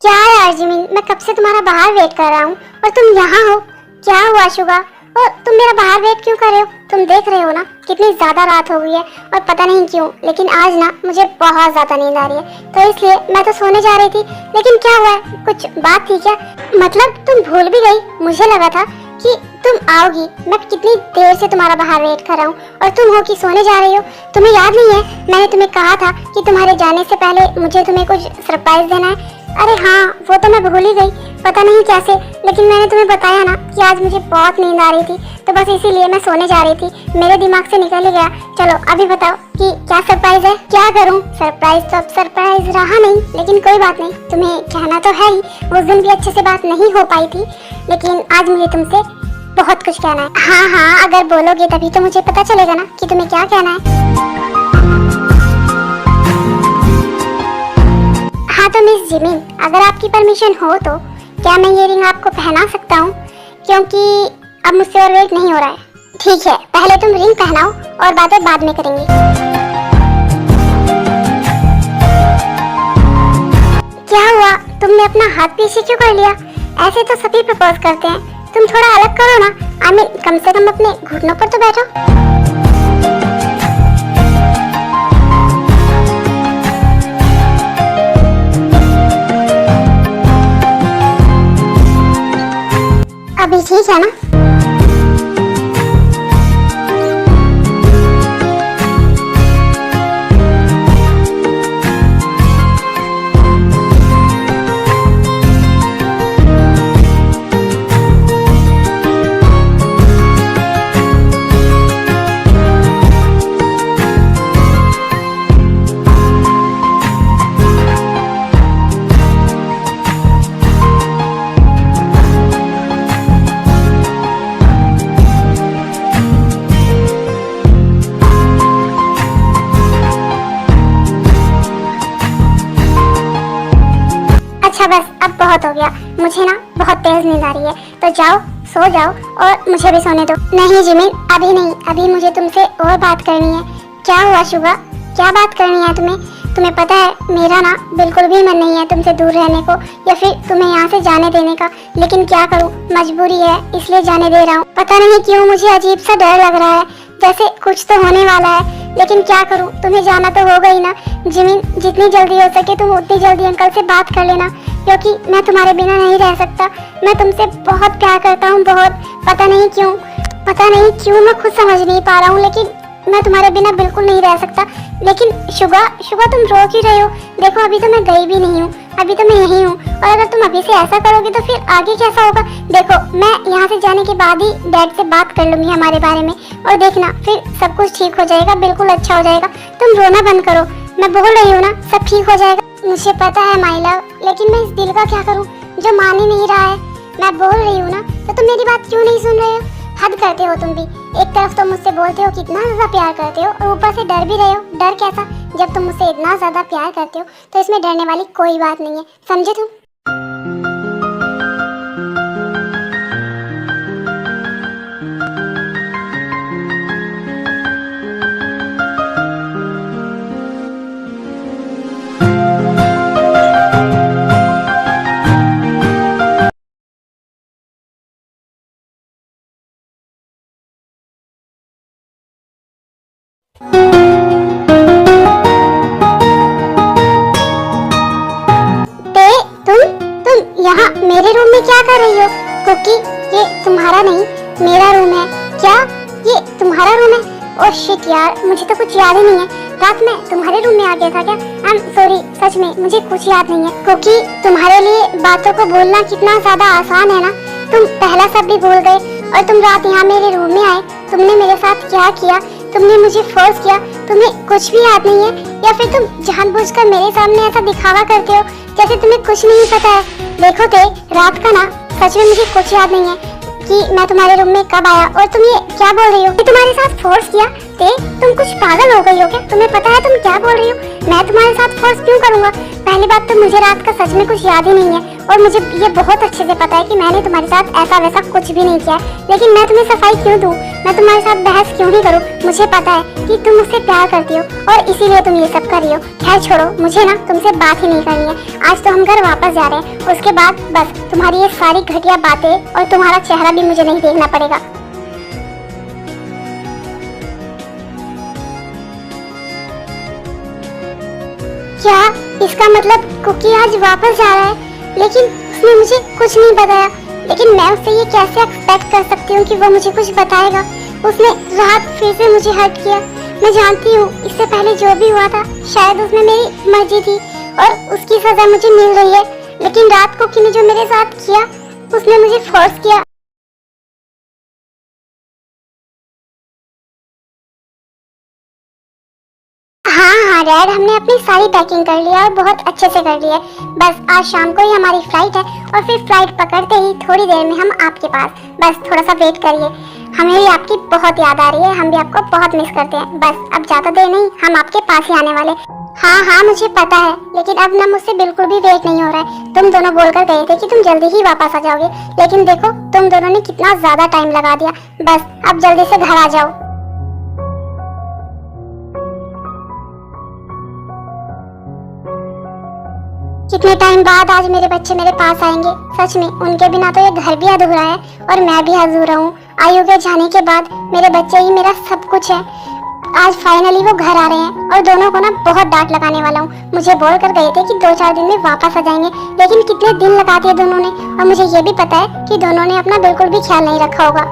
क्या यार जिमिन, मैं कब से तुम्हारा बाहर वेट कर रहा हूँ और तुम यहाँ हो। क्या हुआ शुगा? और तुम मेरा बाहर वेट क्यों कर रहे हो? तुम देख रहे हो ना कितनी ज्यादा रात हो गई है और पता नहीं क्यों लेकिन आज ना मुझे बहुत ज्यादा नींद आ रही है, तो इसलिए मैं तो सोने जा रही थी। लेकिन क्या हुआ है? कुछ बात थी क्या? मतलब तुम भूल भी गई? मुझे लगा था कि तुम आओगी। मैं कितनी देर से तुम्हारा बाहर वेट कर रहा हूँ और तुम हो कि सोने जा रही हो। तुम्हें याद नहीं है मैंने तुम्हें कहा था कि तुम्हारे जाने से पहले मुझे तुम्हें कुछ सरप्राइज देना है? अरे हाँ, वो तो मैं भूल ही गई, पता नहीं कैसे। लेकिन मैंने तुम्हें बताया ना कि आज मुझे बहुत नींद आ रही थी, तो बस इसीलिए मैं सोने जा रही थी। मेरे दिमाग से निकल ही गया। चलो अभी बताओ कि क्या सरप्राइज है? क्या करूं? सरप्राइज तो अब सरप्राइज रहा नहीं, लेकिन कोई बात नहीं, तुम्हें कहना तो है ही। उस दिन भी अच्छे से बात नहीं हो पाई थी, लेकिन आज मुझे तुमसे बहुत कुछ कहना है। हाँ हाँ, अगर बोलोगे तभी तो मुझे पता चलेगा ना कि तुम्हें क्या कहना है। हाँ तो मिस जिमिन, अगर आपकी परमिशन हो तो क्या मैं ये रिंग आपको पहना सकता हूँ? क्योंकि अब मुझसे और वेट नहीं हो रहा है। ठीक है, पहले तुम रिंग पहनाओ और बातें बाद में करेंगे। क्या हुआ? तुमने अपना हाथ पीछे क्यों कर लिया? ऐसे तो सभी प्रपोज करते हैं, तुम थोड़ा अलग करो ना। आई मीन, कम से कम अपने घुटनों पर तो बैठो। अभी ठीक है ना? अच्छा बस, अब बहुत हो गया। मुझे ना बहुत तेज नींद आ रही है, तो जाओ सो जाओ और मुझे भी सोने दो। नहीं जिमिन, अभी नहीं, अभी मुझे तुमसे और बात करनी है। क्या हुआ शुगा? क्या बात करनी है तुम्हें? तुम्हें पता है मेरा ना बिल्कुल भी मन नहीं है तुमसे दूर रहने को या फिर तुम्हें यहाँ से जाने देने का, लेकिन क्या करूँ, मजबूरी है इसलिए जाने दे रहा हूँ। पता नहीं क्यों मुझे अजीब सा डर लग रहा है, जैसे कुछ तो होने वाला है, लेकिन क्या करूँ, तुम्हें जाना तो होगा ही ना। जिमिन, जितनी जल्दी हो सके तुम उतनी जल्दी अंकल से बात कर लेना, क्योंकि मैं तुम्हारे बिना नहीं रह सकता। मैं तुमसे बहुत प्यार करता हूँ, बहुत। पता नहीं क्यों मैं खुद समझ नहीं पा रहा हूँ, लेकिन मैं तुम्हारे बिना बिल्कुल नहीं रह सकता। लेकिन शुगा तुम रो क्यों रहे हो? देखो अभी तो मैं गई भी नहीं हूँ, अभी तो मैं यहीं हूँ, और अगर तुम अभी से ऐसा करोगे तो फिर आगे कैसा होगा? देखो मैं यहाँ से जाने के बाद ही डैड से बात कर लूंगी हमारे बारे में, और देखना फिर सब कुछ ठीक हो जाएगा, बिल्कुल अच्छा हो जाएगा। तुम रोना बंद करो, मैं बोल रही हूँ ना सब ठीक हो जाएगा। मुझे पता है माय लव, लेकिन मैं इस दिल का क्या करूँ जो मान ही नहीं रहा है। मैं बोल रही हूँ ना, तो तुम मेरी बात क्यों नहीं सुन रहे हो? हद करते हो तुम भी। एक तरफ तो मुझसे बोलते हो कि इतना ज्यादा प्यार करते हो और ऊपर से डर भी रहे हो। डर कैसा? जब तुम मुझसे इतना ज्यादा प्यार करते हो तो इसमें डरने वाली कोई बात नहीं है, समझे तुम? तुम यहाँ मेरे रूम में क्या कर रही हो? कुकी, ये तुम्हारा नहीं मेरा रूम है। क्या ये तुम्हारा रूम है? ओह शिट यार, मुझे तो कुछ याद ही नहीं है। रात में तुम्हारे रूम में आ गया था क्या? आई एम सॉरी, सच में मुझे कुछ याद नहीं है। कुकी, तुम्हारे लिए बातों को बोलना कितना ज्यादा आसान है ना। तुम पहला सब भी भूल गए और तुम रात यहाँ मेरे रूम में आए। तुमने मेरे साथ क्या किया? तुमने मुझे फोर्स किया। तुम्हें कुछ भी याद नहीं है, या फिर तुम जानबूझकर मेरे सामने ऐसा दिखावा करते हो जैसे तुम्हें कुछ नहीं पता है? देखो ते, रात का ना सच में मुझे कुछ याद नहीं है कि मैं तुम्हारे रूम में कब आया, और तुम ये क्या बोल रही हो? तुम्हारे साथ फोर्स किया? ते, तुम कुछ पागल हो गई हो क्या? तुम्हें पता है तुम क्या बोल रही हो? मैं तुम्हारे साथ फोर्स क्यों करूंगा? पहली बात तो मुझे रात का सच में कुछ याद ही नहीं है और मुझे ये बहुत अच्छे से पता है कि मैंने तुम्हारे साथ ऐसा वैसा कुछ भी नहीं किया है। लेकिन मैं तुम्हें सफाई क्यों दूं? मैं तुम्हारे साथ बहस क्यों ही करूं? मुझे पता है कि तुम मुझसे प्यार करती हो और इसीलिए तुम ये सब कर रही हो। खैर छोड़ो, मुझे ना तुमसे बात ही नहीं करनी है। आज तो हम घर वापस जा रहे हैं, उसके बाद बस तुम्हारी ये सारी घटिया बातें और तुम्हारा चेहरा भी मुझे नहीं देखना पड़ेगा। क्या इसका मतलब कुकी आज वापस जा रहा है? लेकिन उसने मुझे कुछ नहीं बताया। लेकिन मैं उससे ये कैसे एक्सपेक्ट कर सकती हूँ कि वो मुझे कुछ बताएगा? उसने रात फिर से मुझे हर्ट किया। मैं जानती हूँ इससे पहले जो भी हुआ था शायद उसमें मेरी मर्जी थी और उसकी सजा मुझे मिल रही है, लेकिन रात कुकी ने जो मेरे साथ किया उसने मुझे फोर्स किया। हाँ डैड, हमने अपनी सारी पैकिंग कर लिया और बहुत अच्छे से कर लिया है। बस आज शाम को ही हमारी फ्लाइट है और फिर फ्लाइट पकड़ते ही थोड़ी देर में हम आपके पास। बस थोड़ा सा वेट करिए, हमें भी आपकी बहुत याद आ रही है, हम भी आपको बहुत मिस करते हैं। बस अब ज्यादा देर नहीं, हम आपके पास ही आने वाले। हाँ मुझे पता है, लेकिन अब ना मुझसे बिल्कुल भी वेट नहीं हो रहा है। तुम दोनों बोलकर गए थे कि तुम जल्दी ही वापस आ जाओगे, लेकिन देखो तुम दोनों ने कितना ज्यादा टाइम लगा दिया। बस अब जल्दी से घर आ जाओ। कितने टाइम बाद आज मेरे बच्चे मेरे पास आएंगे। सच में उनके बिना तो ये घर भी अधूरा है और मैं भी अधूरा हूँ। आयु के जाने के बाद मेरे बच्चे ही मेरा सब कुछ है। आज फाइनली वो घर आ रहे हैं और दोनों को ना बहुत डांट लगाने वाला हूँ। मुझे बोल कर गए थे कि 2-4 दिन में वापस आ जाएंगे, लेकिन कितने दिन लगा दिए दोनों ने। और मुझे ये भी पता है कि दोनों ने अपना बिल्कुल भी ख्याल नहीं रखा होगा।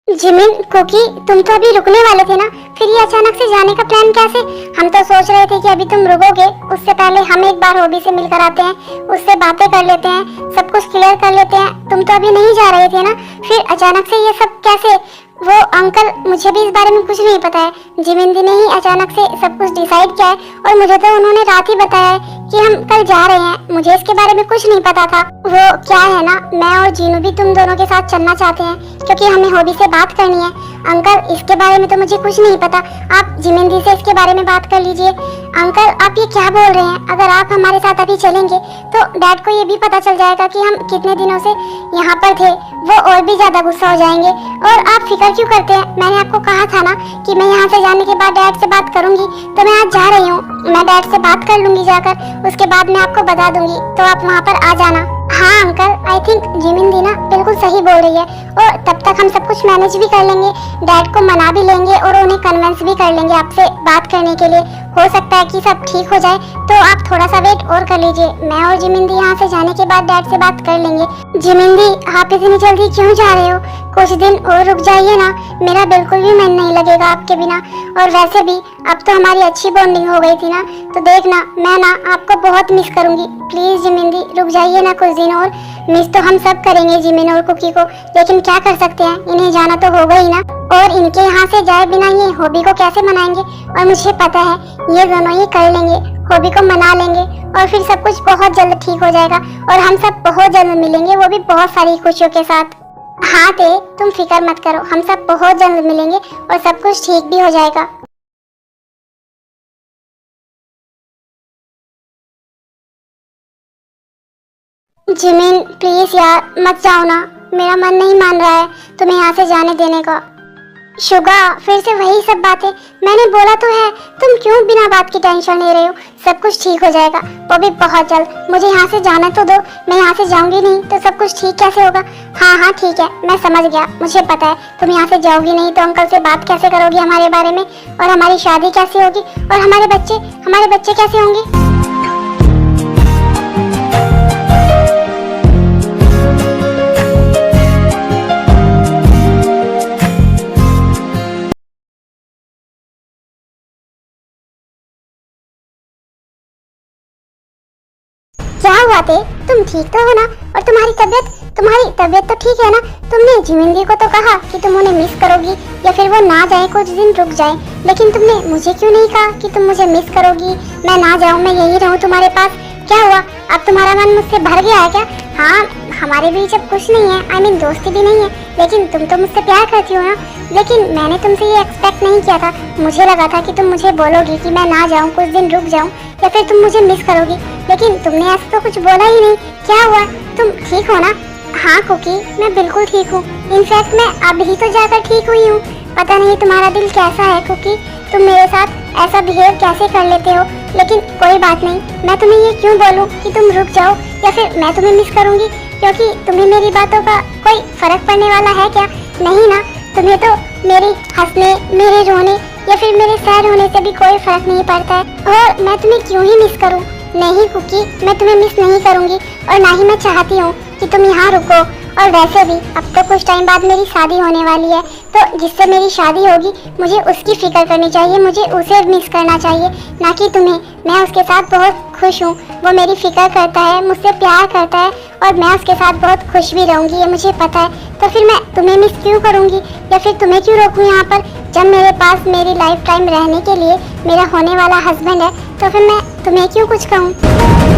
जिमिन, कुकी, तुम तो अभी रुकने वाले थे ना, फिर ये अचानक से जाने का प्लान कैसे? हम तो सोच रहे थे कि अभी तुम रुकोगे, उससे पहले हम एक बार हॉबी से मिलकर आते हैं, उससे बातें कर लेते हैं, सब कुछ क्लियर कर लेते हैं। तुम तो अभी नहीं जा रहे थे ना, फिर अचानक से ये सब कैसे? वो अंकल, मुझे भी इस बारे में कुछ नहीं पता है। जिमिंदी ने ही अचानक से सब कुछ डिसाइड किया है और मुझे तो उन्होंने रात ही बताया है कि हम कल जा रहे हैं। मुझे इसके बारे में कुछ नहीं पता था। वो क्या है ना, मैं और जीनू भी तुम दोनों के साथ चलना चाहते हैं क्योंकि हमें हॉबी से बात करनी है। अंकल, इसके बारे में तो मुझे कुछ नहीं पता, आप जिमिंदी से इसके बारे में बात कर लीजिए। अंकल, आप ये क्या बोल रहे हैं? अगर आप हमारे साथ अभी चलेंगे तो डैड को ये भी पता चल जाएगा कि हम कितने दिनों से यहाँ पर थे। वो और भी ज्यादा गुस्सा हो जाएंगे। और आप फिक्र क्यों करते हैं? मैंने आपको कहा था ना कि मैं यहाँ से जाने के बाद डैड से बात करूंगी, तो मैं आज जा रही हूँ। मैं डैड से बात कर लूंगी जाकर, उसके बाद मैं आपको बता दूंगी, तो आप वहाँ पर आ जाना। हाँ अंकल, आई थिंक जिमिंदी ना बिल्कुल सही बोल रही है और तब तक हम सब कुछ मैनेज भी कर लेंगे। डैड को मना भी लेंगे और उन्हें कन्विंस भी कर लेंगे आपसे बात करने के लिए। हो सकता है कि सब ठीक हो जाए, तो आप थोड़ा सा वेट और कर लीजिए। मैं और जिमिंदी यहाँ से जाने के बाद डैड से बात कर लेंगे। जिमिंदी, आप इतनी जल्दी क्यों जा रहे हो? कुछ दिन और रुक जाइए ना, मेरा बिल्कुल भी मन नहीं लगेगा आपके बिना। और वैसे भी अब तो हमारी अच्छी बॉन्डिंग हो गई थी ना, तो देखना मैं ना आपको बहुत मिस करूंगी। प्लीज जिमिंदी, रुक जाइए ना कुछ दिन और। मिस तो हम सब करेंगे जिमिन और कुकी को, लेकिन क्या कर सकते हैं, इन्हें जाना तो होगा ही ना। और इनके यहाँ से जाए बिना ये हॉबी को कैसे मनाएंगे? और मुझे पता है ये दोनों ही कर लेंगे, हॉबी को मना लेंगे और फिर सब कुछ बहुत जल्द ठीक हो जाएगा और हम सब बहुत जल्द मिलेंगे, वो भी बहुत सारी खुशियों के साथ। हाँ ते, तुम फिक्र मत करो, हम सब बहुत जल्द मिलेंगे और सब कुछ ठीक भी हो जाएगा। जिमिन प्लीज यार मत जाओ ना, मेरा मन नहीं मान रहा है तुम्हें यहाँ से जाने देने का। शुगा, फिर से वही सब बातें। मैंने बोला तो है, तुम क्यों बिना बात की टेंशन ले रहे हो? सब कुछ ठीक हो जाएगा, वो भी बहुत जल्द। मुझे यहाँ से जाना तो दो, मैं यहाँ से जाऊंगी नहीं तो सब कुछ ठीक कैसे होगा? हाँ ठीक है, मैं समझ गया। मुझे पता है तुम यहाँ से जाओगी नहीं तो अंकल से बात कैसे करोगी हमारे बारे में, और हमारी शादी कैसे होगी, और हमारे बच्चे कैसे होंगे? क्या हुआ थे? तुम ठीक तो हो ना? और तुम्हारी तबीयत तो ठीक है ना? तुमने जिमिंदी को तो कहा कि तुम उन्हें मिस करोगी या फिर वो ना जाए, कुछ दिन रुक जाए, लेकिन तुमने मुझे क्यों नहीं कहा कि तुम मुझे मिस करोगी? मैं ना जाऊं, मैं यही रहूं तुम्हारे पास। क्या हुआ, अब तुम्हारा मन मुझसे भर गया है क्या? हमारे बीच अब कुछ नहीं है, आई मीन दोस्ती भी नहीं है, लेकिन तुम तो मुझसे प्यार करती हो ना। लेकिन मैंने तुमसे ये एक्सपेक्ट नहीं किया था। मुझे लगा था कि तुम मुझे बोलोगी कि मैं ना जाऊँ, कुछ दिन रुक जाऊँ, या फिर तुम मुझे मिस करोगी, लेकिन तुमने ऐसा तो कुछ बोला ही नहीं। क्या हुआ, तुम ठीक हो ना? हाँ कुकी, मैं बिल्कुल ठीक हूँ। इनफैक्ट मैं अभी तो जाकर ठीक हुई हूँ। पता नहीं तुम्हारा दिल कैसा है कुकी, तुम मेरे साथ ऐसा बिहेव कैसे कर लेते हो। लेकिन कोई बात नहीं, मैं तुम्हें ये क्यों बोलूँ कि तुम रुक जाओ या फिर मैं तुम्हें मिस करूँगी, क्योंकि तुम्हें मेरी बातों का कोई फर्क पड़ने वाला है क्या? नहीं ना, तुम्हें तो मेरे हंसने, मेरे रोने या फिर मेरे सैड होने से भी कोई फर्क नहीं पड़ता है। और मैं तुम्हें क्यों ही मिस करूँ? नहीं कुकी, मैं तुम्हें मिस नहीं करूँगी और ना ही मैं चाहती हूँ कि तुम यहाँ रुको। और वैसे भी अब तो कुछ टाइम बाद मेरी शादी होने वाली है, तो जिससे मेरी शादी होगी मुझे उसकी फिक्र करनी चाहिए, मुझे उसे मिस करना चाहिए, ना कि तुम्हें। मैं उसके साथ बहुत खुश हूँ, वो मेरी फिक्र करता है, मुझसे प्यार करता है और मैं उसके साथ बहुत खुश भी रहूँगी, ये मुझे पता है। तो फिर मैं तुम्हें मिस क्यों करूँगी या फिर तुम्हें क्यों रोकूँ यहाँ पर, जब मेरे पास मेरी लाइफ टाइम रहने के लिए मेरा होने वाला हस्बैंड है। तो फिर मैं तुम्हें क्यों कुछ कहूँ?